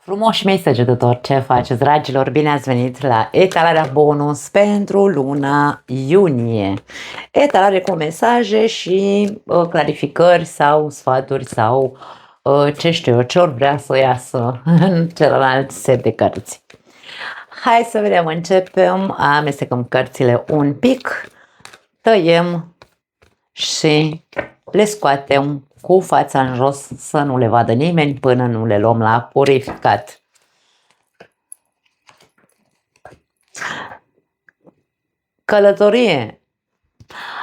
Frumoși mei săgetători, ce faceți, dragilor? Bine ați venit la etalarea bonus pentru luna iunie. Etalare cu mesaje și clarificări sau sfaturi sau ce știu eu, ce ori vrea să iasă în celălalt set de cărți. Hai să vedem, începem, amestecăm cărțile un pic, tăiem și le scoatem cu fața în jos să nu le vadă nimeni până nu le luăm la purificat. Călătorie.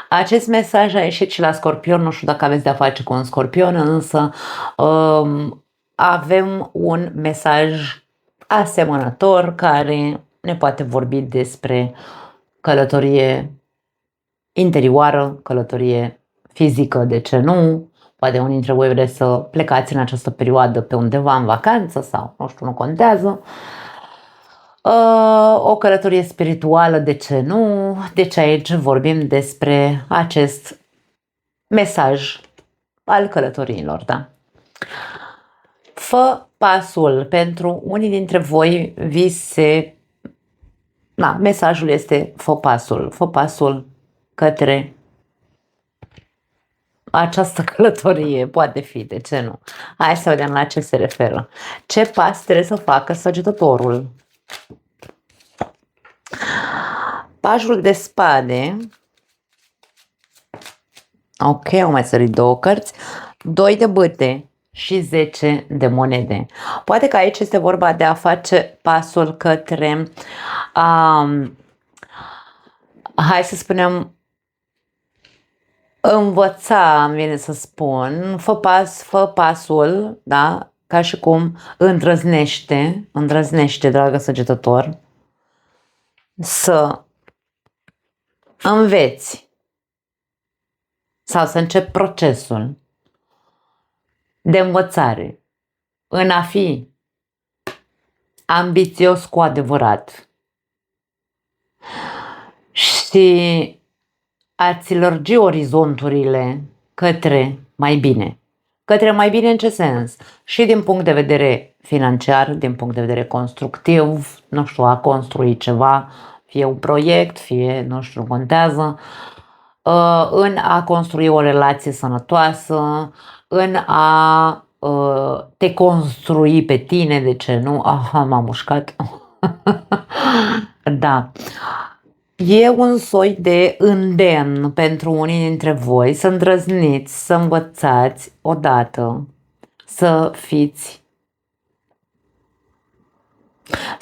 Acest mesaj a ieșit și la Scorpion, nu știu dacă aveți de-a face cu un Scorpion, însă avem un mesaj asemănător care ne poate vorbi despre călătorie interioară, călătorie fizică, de ce nu? Poate unii dintre voi vreți să plecați în această perioadă pe undeva în vacanță sau, nu știu, nu contează. O călătorie spirituală, de ce nu? Deci aici vorbim despre acest mesaj al călătoriilor, da? Fă pasul. Pentru unii dintre voi mesajul este fă pasul. Fă pasul către această călătorie, poate fi, de ce nu? Hai să vedem la ce se referă. Ce pas trebuie să facă săgetătorul? Pajul de spade. Ok, au mai sărit două cărți. 2 de bâte și 10 de monede. Poate că aici este vorba de a face pasul către hai să spunem învăța, îmi vine să spun, fă pasul, da? Ca și cum îndrăznește, dragă săgetător, să înveți sau să începi procesul de învățare în a fi ambițios cu adevărat și a-ți lărgi orizonturile către mai bine. Către mai bine în ce sens? Și din punct de vedere financiar, din punct de vedere constructiv, nu știu, a construi ceva, fie un proiect, fie, nu știu, contează, în a construi o relație sănătoasă, în a te construi pe tine, de ce nu? Aha, m-am mușcat. Da. E un soi de îndemn pentru unii dintre voi să îndrăzniți, să învățați odată, să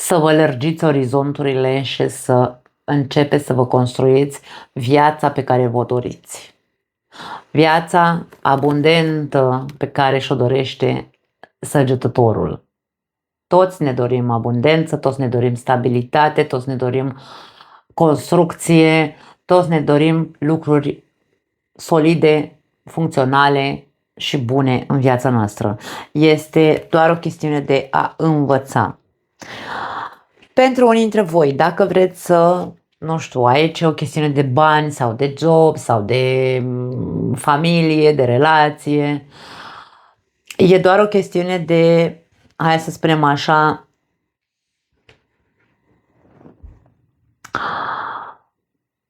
vă lărgiți orizonturile și să începeți să vă construiți viața pe care vă doriți. Viața abundentă pe care și-o dorește săgetătorul. Toți ne dorim abundență, toți ne dorim stabilitate, toți ne dorim construcție, toți ne dorim lucruri solide, funcționale și bune în viața noastră. Este doar o chestiune de a învăța. Pentru unii dintre voi, dacă vreți să, nu știu, aici e o chestiune de bani sau de job sau de familie, de relație, e doar o chestiune de, hai să spunem așa,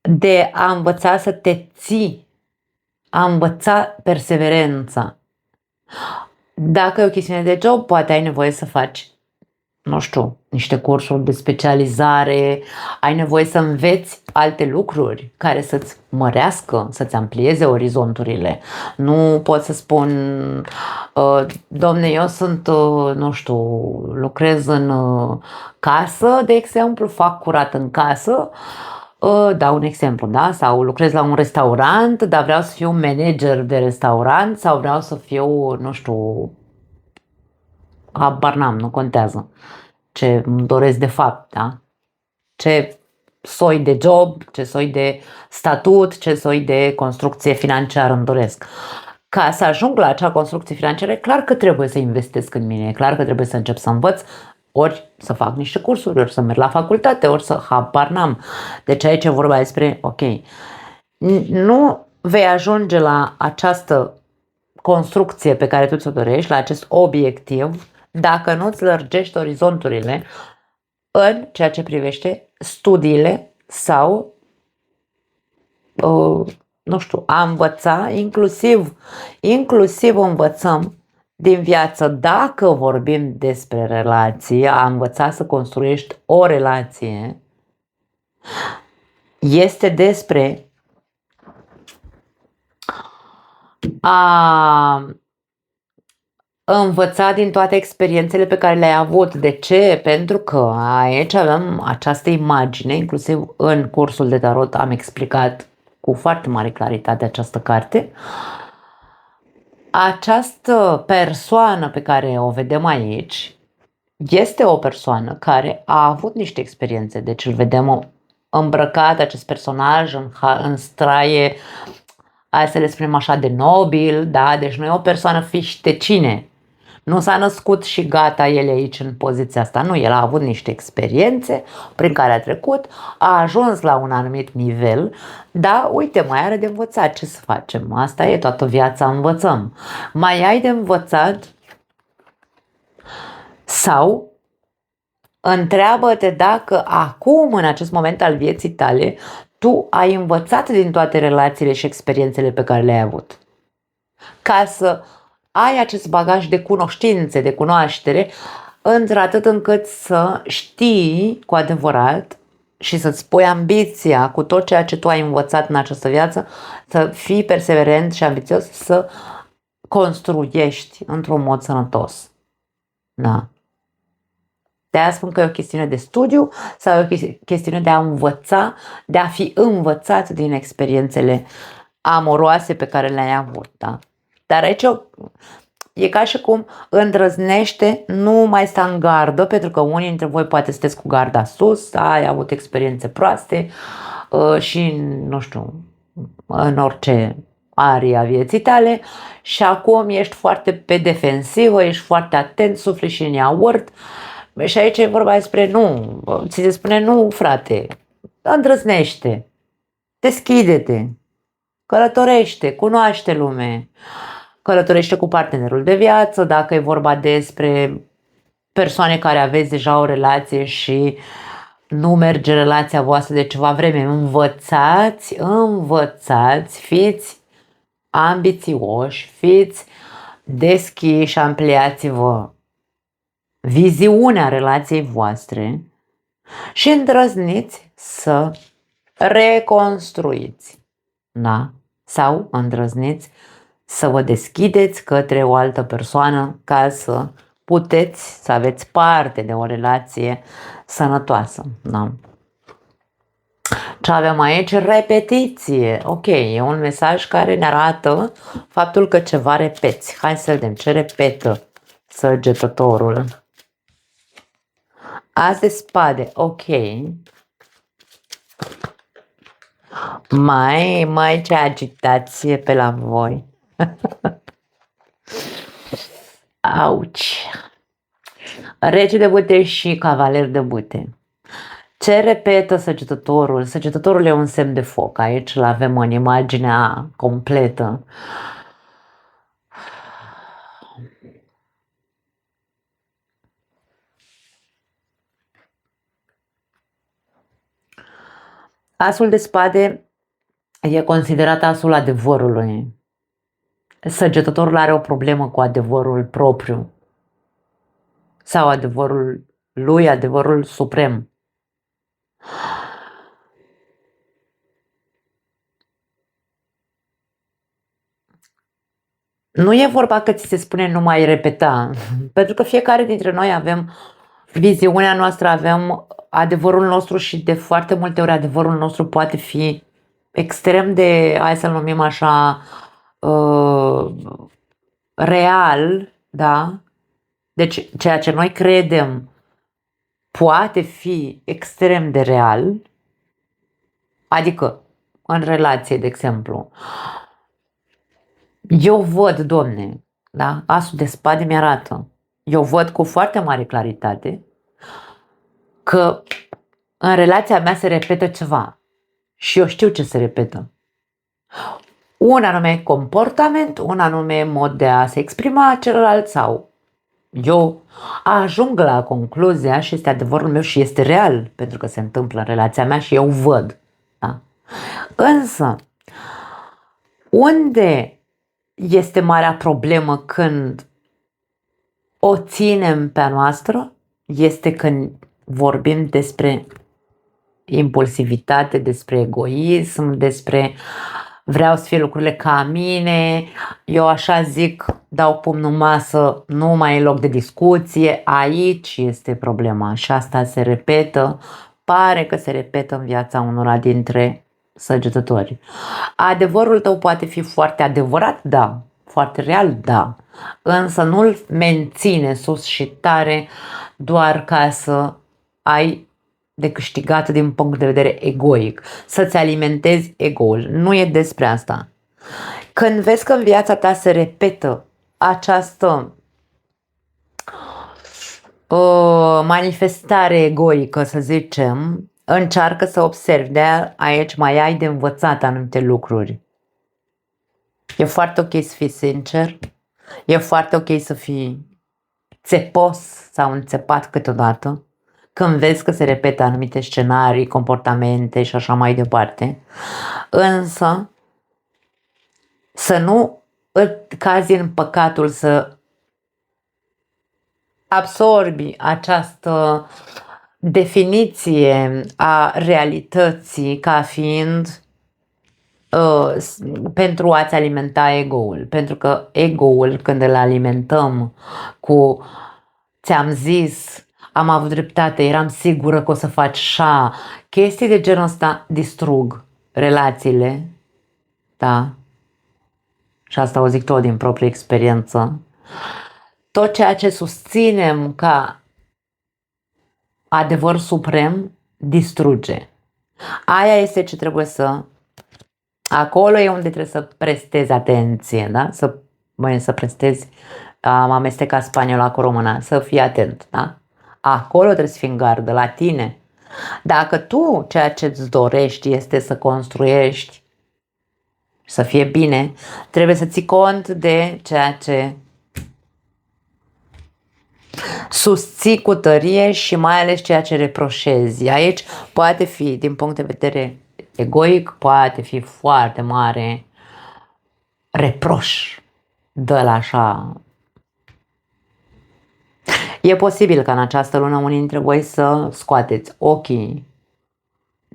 de a învăța să te ții, a învăța perseverența. Dacă e o chestiune de job, poate ai nevoie să faci, nu știu, niște cursuri de specializare, ai nevoie să înveți alte lucruri care să-ți mărească, să-ți amplieze orizonturile. Nu pot să spun, domne, eu sunt, nu știu, lucrez în casă, de exemplu, fac curat în casă, dau un exemplu, da? Sau lucrez la un restaurant, dar vreau să fiu manager de restaurant sau vreau să fiu, nu știu, habar n-am, nu contează ce îmi doresc de fapt, da? Ce soi de job, ce soi de statut, ce soi de construcție financiară îmi doresc. Ca să ajung la acea construcție financiară, e clar că trebuie să investesc în mine, e clar că trebuie să încep să învăț, ori să fac niște cursuri, ori să merg la facultate, ori să habar n-am. Deci aici e vorba despre, ok, nu vei ajunge la această construcție pe care tu ți-o dorești, la acest obiectiv, dacă nu îți lărgești orizonturile în ceea ce privește studiile sau, nu știu, a învăța, inclusiv învățăm din viață, dacă vorbim despre relații, a învăța să construiești o relație, este despre a învăța din toate experiențele pe care le-ai avut. De ce? Pentru că aici avem această imagine, inclusiv în cursul de tarot am explicat cu foarte mare claritate această carte. Această persoană pe care o vedem aici este o persoană care a avut niște experiențe, deci îl vedem îmbrăcat, acest personaj, în straie, hai să le spunem așa, de nobil, da? Deci nu e o persoană fiște cine. Nu s-a născut și gata el aici în poziția asta. Nu, el a avut niște experiențe prin care a trecut, a ajuns la un anumit nivel, dar uite, mai are de învățat. Ce să facem? Asta e, toată viața învățăm. Mai ai de învățat sau întreabă-te dacă acum, în acest moment al vieții tale, tu ai învățat din toate relațiile și experiențele pe care le-ai avut. Ca să ai acest bagaj de cunoștințe, de cunoaștere, într-atât încât să știi cu adevărat și să-ți pui ambiția cu tot ceea ce tu ai învățat în această viață, să fii perseverent și ambițios, să construiești într-un mod sănătos. Da. De-aia spun că e o chestiune de studiu sau e o chestiune de a învăța, de a fi învățat din experiențele amoroase pe care le-ai avut. Da? Dar aici e ca și cum îndrăznește, nu mai sta în gardă, pentru că unii dintre voi poate sunteți cu garda sus, ai avut experiențe proaste și, nu știu, în orice aria vieții tale și acum ești foarte pe defensivă, ești foarte atent, sufli și în iaurt și aici e vorba despre nu, ți se spune nu, frate, îndrăznește, deschide-te, călătorește, cunoaște lume, călătorește cu partenerul de viață, dacă e vorba despre persoane care aveți deja o relație și nu merge relația voastră de ceva vreme, învățați, fiți ambițioși, fiți deschiși, ampliați-vă viziunea relației voastre și îndrăzniți să reconstruiți, da? Sau îndrăzniți să vă deschideți către o altă persoană ca să puteți să aveți parte de o relație sănătoasă. Da? Ce avem aici? Repetiție. Ok, e un mesaj care ne arată faptul că ceva repeți. Hai să vedem ce repetă săgetătorul. As de spade. Ok. Mai ce agitație pe la voi. Auci. Rege de bute și cavaler de bute. Ce repetă săgetătorul? Săgetătorul e un semn de foc. Aici îl avem în imaginea completă. Asul de spade e considerat asul adevărului. Săgetătorul are o problemă cu adevărul propriu sau adevărul lui, adevărul suprem. Nu e vorba că ți se spune nu mai repeta, pentru că fiecare dintre noi avem viziunea noastră, avem adevărul nostru și de foarte multe ori adevărul nostru poate fi extrem de, hai să-l numim așa, real, da? Deci ceea ce noi credem poate fi extrem de real, adică în relație, de exemplu, eu văd, Domne, da? Asul de spade mi-arată, eu văd cu foarte mare claritate că în relația mea se repetă ceva și eu știu ce se repetă. Un anume comportament, un anume mod de a se exprima celălalt sau Eu ajung la concluzia, și este adevărul meu și este real, pentru că se întâmplă în relația mea și eu văd. Da? Însă, unde este marea problemă când o ținem pe a noastră, este când vorbim despre impulsivitate, despre egoism, despre vreau să fie lucrurile ca mine, eu așa zic, dau pumnul în masă, nu mai e loc de discuție, aici este problema și asta se repetă, pare că se repetă în viața unora dintre săgetători. Adevărul tău poate fi foarte adevărat, da, foarte real, da, însă nu-l menține sus și tare doar ca să ai de câștigat din punct de vedere egoic, să-ți alimentezi ego-ul. Nu e despre asta. Când vezi că în viața ta se repetă această manifestare egoică, să zicem, încearcă să observi. De aici mai ai de învățat anumite lucruri. E foarte ok să fii sincer, e foarte ok să fii țepos sau înțepat câteodată, când vezi că se repetă anumite scenarii, comportamente și așa mai departe, însă să nu cazi în păcatul să absorbi această definiție a realității ca fiind pentru a-ți alimenta ego-ul. Pentru că ego-ul, când îl alimentăm cu ți-am zis, am avut dreptate, eram sigură că o să faci așa, chestii de genul ăsta distrug relațiile, da? Și asta o zic tot din proprie experiență. Tot ceea ce susținem ca adevăr suprem distruge. Aia este ce trebuie să... Acolo e unde trebuie să prestezi atenție, da? Să prestezi, am amestecat spaniola cu româna, să fii atent, da? Acolo trebuie să fii în gardă, la tine. Dacă tu ceea ce îți dorești este să construiești, să fie bine, trebuie să ții cont de ceea ce susții cu tărie și mai ales ceea ce reproșezi. Aici poate fi, din punct de vedere egoic, poate fi foarte mare reproș. Dă-l așa. E posibil ca în această lună unii dintre voi să scoateți ochii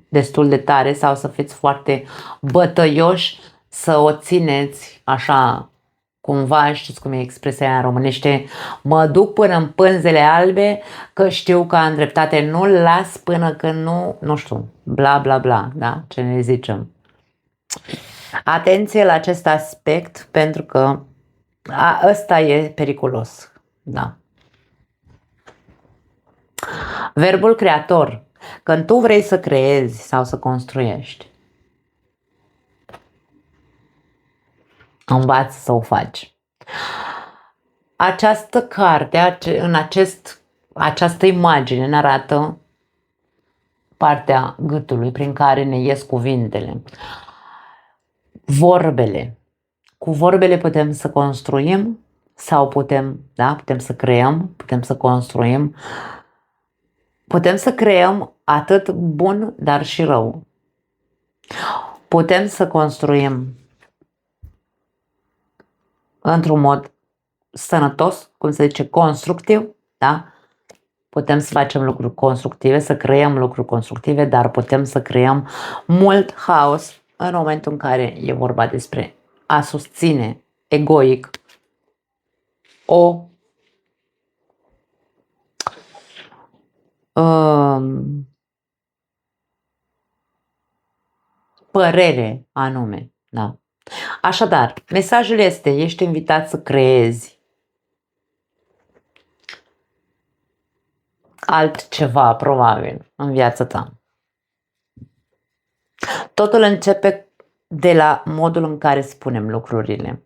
destul de tare sau să fiți foarte bătăioși, să o țineți așa cumva, știți cum e expresia aia în românește, mă duc până în pânzele albe că știu că am dreptate, nu-l las până când nu știu, bla bla bla, da? Ce ne zicem. Atenție la acest aspect pentru că ăsta e periculos, da. Verbul creator. Când tu vrei să creezi sau să construiești, învață să o faci. Această carte, această imagine ne arată partea gâtului prin care ne ies cuvintele. Vorbele. Cu vorbele putem să construim sau putem să creăm, putem să construim. Putem să creăm atât bun, dar și rău. Putem să construim într-un mod sănătos, cum se zice, constructiv, da? Putem să facem lucruri constructive, să creăm lucruri constructive, dar putem să creăm mult haos în momentul în care e vorba despre a susține egoic o părere anume, da. Așadar, mesajul este, ești invitat să creezi altceva, probabil, în viața ta. Totul începe de la modul în care spunem lucrurile.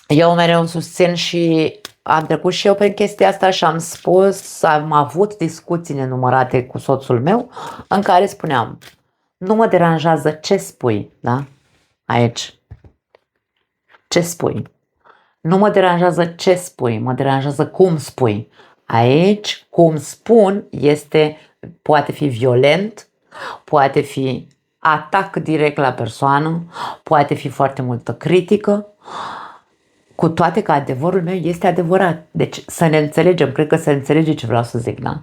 Eu mereu susțin și am trecut și eu prin chestia asta și am spus, am avut discuții nenumărate cu soțul meu în care spuneam, nu mă deranjează ce spui, da? Aici. Ce spui? Nu mă deranjează ce spui, mă deranjează cum spui. Aici, cum spun, poate fi violent, poate fi atac direct la persoană, poate fi foarte multă critică, cu toate că adevărul meu este adevărat. Deci să ne înțelegem, cred că se înțelege ce vreau să zic, da?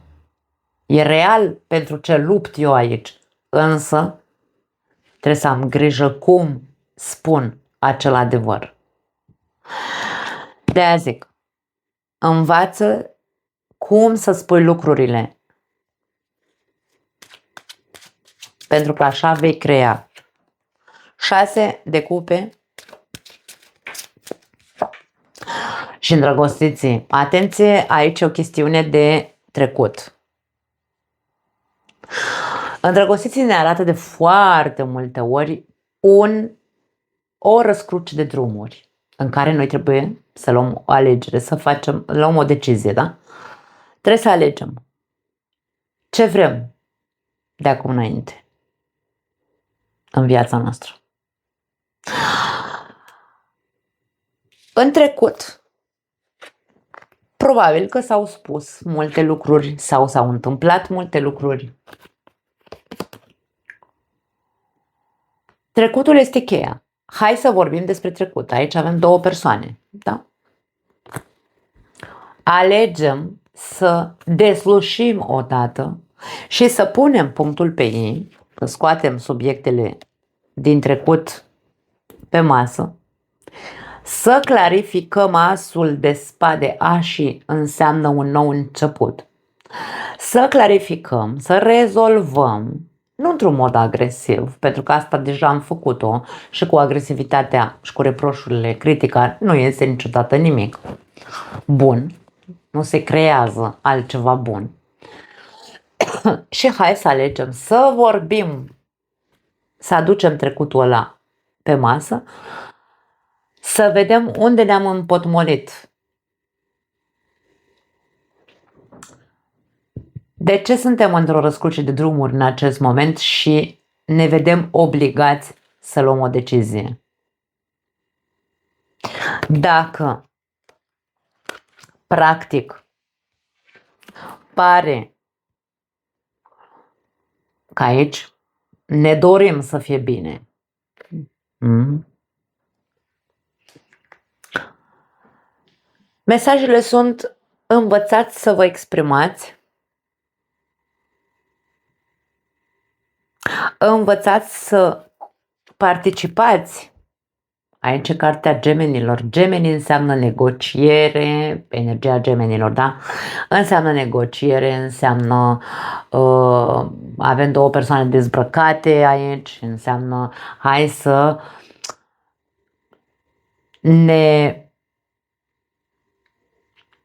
E real pentru ce lupt eu aici, însă trebuie să am grijă cum spun acel adevăr. De-aia zic, învață cum să spui lucrurile, pentru că așa vei crea. 6 de cupe și îndrăgostiții. Atenție, aici e o chestiune de trecut. Îndrăgostiții ne arată de foarte multe ori o răscruce de drumuri în care noi trebuie să luăm o alegere, luăm o decizie, da? Trebuie să alegem ce vrem de acum înainte în viața noastră. În trecut, probabil că s-au spus multe lucruri sau s-au întâmplat multe lucruri. Trecutul este cheia. Hai să vorbim despre trecut. Aici avem 2 persoane, da? Alegem să deslușim odată și să punem punctul pe ei, să scoatem subiectele din trecut pe masă, să clarificăm asul de spade, așii înseamnă un nou început. Să clarificăm, să rezolvăm, nu într-un mod agresiv, pentru că asta deja am făcut-o și cu agresivitatea și cu reproșurile, critica, nu iese niciodată nimic bun, nu se creează altceva bun. Și hai să alegem să vorbim, să aducem trecutul ăla pe masă, să vedem unde ne-am împotmolit. De ce suntem într-o răscruce de drumuri în acest moment și ne vedem obligați să luăm o decizie? Dacă, practic, pare că aici ne dorim să fie bine, mesajele sunt: învățați să vă exprimați, învățați să participați. Aici e cartea Gemenilor. Gemeni înseamnă negociere, energia Gemenilor, da? Înseamnă negociere, înseamnă avem 2 persoane dezbrăcate aici, înseamnă hai să ne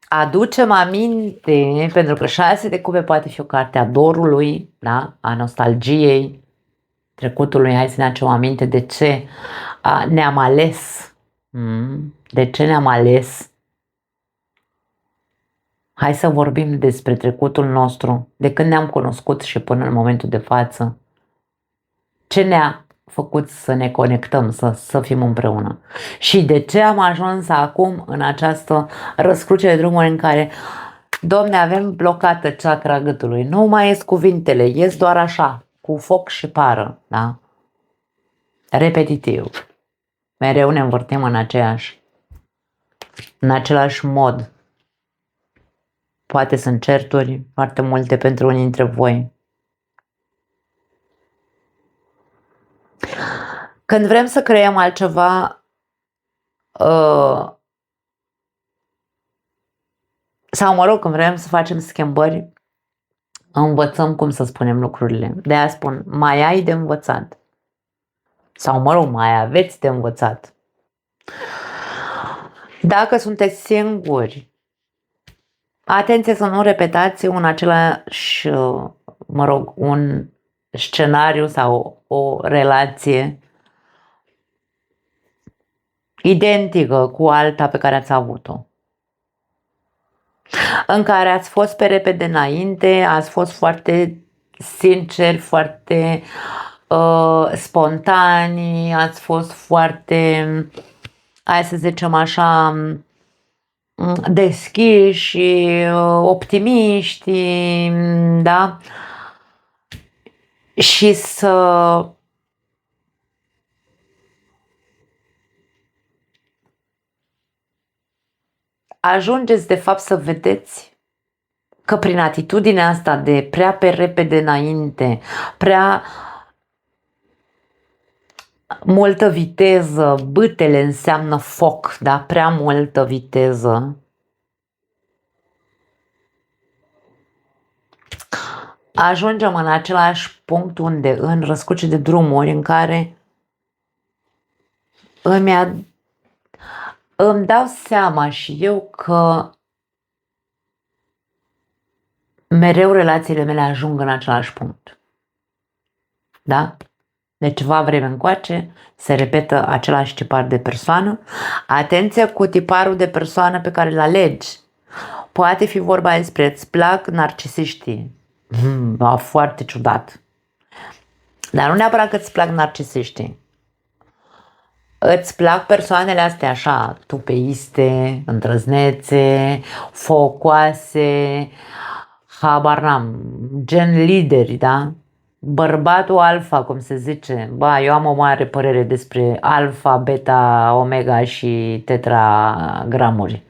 aducem aminte, pentru că 6 de cupe poate fi o carte a dorului, da? A nostalgiei trecutului. Hai să ne aducem aminte de ce ne-am ales. De ce ne-am ales? Hai să vorbim despre trecutul nostru, de când ne-am cunoscut și până în momentul de față. Ce ne-a făcut să ne conectăm, să fim împreună? Și de ce am ajuns acum în această răscruce de drumuri în care, Doamne, avem blocată chakra gâtului, nu mai ies cuvintele, ies doar așa, cu foc și pară, da? Repetitiv. Mereu ne învârtim în același mod. Poate sunt certuri foarte multe pentru unii dintre voi. Când vrem să creăm altceva, sau mă rog, când vrem să facem schimbări, învățăm cum să spunem lucrurile. De-aia spun, mai ai de învățat. Sau mă rog, mai aveți de învățat. Dacă sunteți singuri, atenție să nu repetați un scenariu sau o relație identică cu alta pe care ați avut-o, în care ați fost pe repede înainte, ați fost foarte sinceri, foarte spontani, ați fost foarte, hai să zicem așa, deschiși, optimiști, da? Și să ajungeți de fapt să vedeți că prin atitudinea asta de prea pe repede înainte, prea multă viteză, bâtele înseamnă foc, da? Prea multă viteză. Ajungem în același punct unde, în răscruce de drumuri, în care îmi dau seama și eu că mereu relațiile mele ajung în același punct. Da? De ceva vreme încoace se repetă același tipar de persoană. Atenție cu tiparul de persoană pe care îl alegi. Poate fi vorba despre îți plac narcisiștii. Foarte ciudat. Dar nu neapărat că îți plac narcisiștii. Îți plac persoanele astea așa, tupeiste, îndrăznețe, focoase, habar n-am, gen lideri, da? Bărbatul alfa, cum se zice. Ba, eu am o mare părere despre alfa, beta, omega și tetragramuri.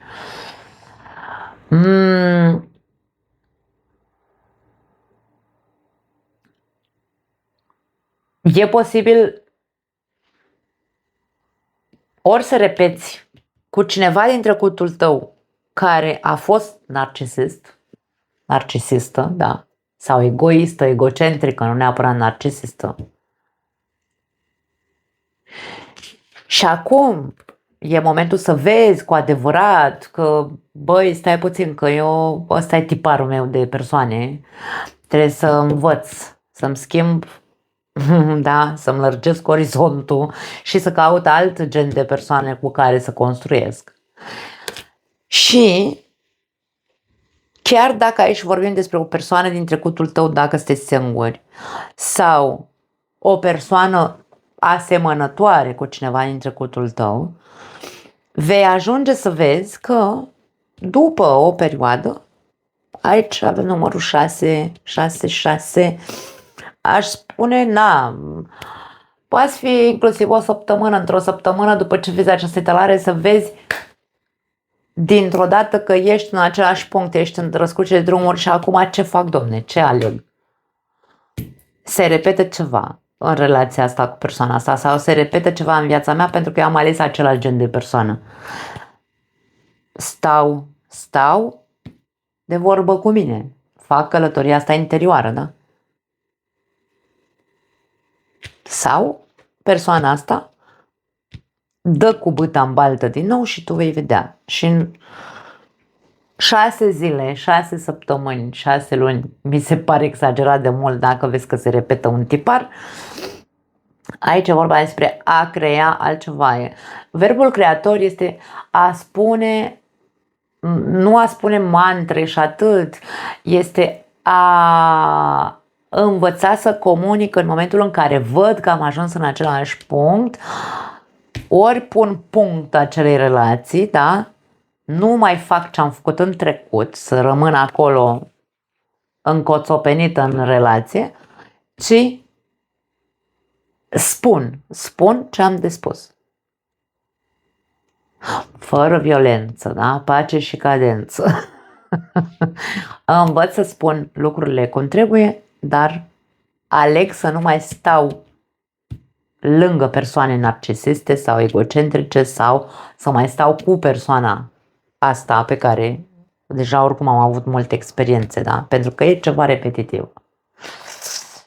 E posibil ori să repeți cu cineva din trecutul tău care a fost narcisistă, da, sau egoistă, egocentrică, nu neapărat narcisistă. Și acum e momentul să vezi cu adevărat că, băi, stai puțin, că ăsta e tiparul meu de persoane, trebuie să învăț, să-mi schimb, da, să-mi lărgesc orizontul și să caut alt gen de persoane cu care să construiesc. Și chiar dacă aici vorbim despre o persoană din trecutul tău, dacă sunteți singuri, sau o persoană asemănătoare cu cineva din trecutul tău, vei ajunge să vezi că după o perioadă, aici avem numărul 6, 6, 6, aș spune, poate fi inclusiv o săptămână, într-o săptămână după ce vezi această etalare, să vezi dintr-o dată că ești în același punct, ești în răscruce de drumuri și acum ce fac, domne, ce aleg? Se repetă ceva în relația asta cu persoana asta sau se repetă ceva în viața mea pentru că eu am ales același gen de persoană. Stau de vorbă cu mine, fac călătoria asta interioară, da? Sau persoana asta dă cu bâta în baltă din nou și tu vei vedea. Și în 6 zile, 6 săptămâni, 6 luni, mi se pare exagerat de mult dacă vezi că se repetă un tipar. Aici e vorba despre a crea altceva. Verbul creator este a spune, nu a spune mantre și atât, este a învăța să comunic în momentul în care văd că am ajuns în același punct, ori pun punct acelei relații, da? Nu mai fac ce am făcut în trecut, să rămân acolo încoțopenită în relație, ci spun ce am de spus. Fără violență, da? Pace și cadență. Învăț să spun lucrurile cum trebuie, dar aleg să nu mai stau lângă persoane narcisiste sau egocentrice sau să mai stau cu persoana asta pe care deja oricum am avut multe experiențe, da? Pentru că e ceva repetitiv.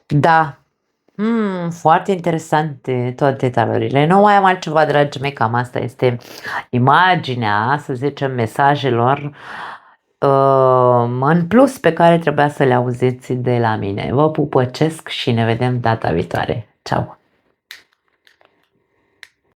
Da. Foarte interesante toate talurile. Nu mai am altceva, dragii mei, cam asta este imaginea, să zicem, mesajelor în plus pe care trebuia să le auziți de la mine. Vă pupăcesc și ne vedem data viitoare. Ceau!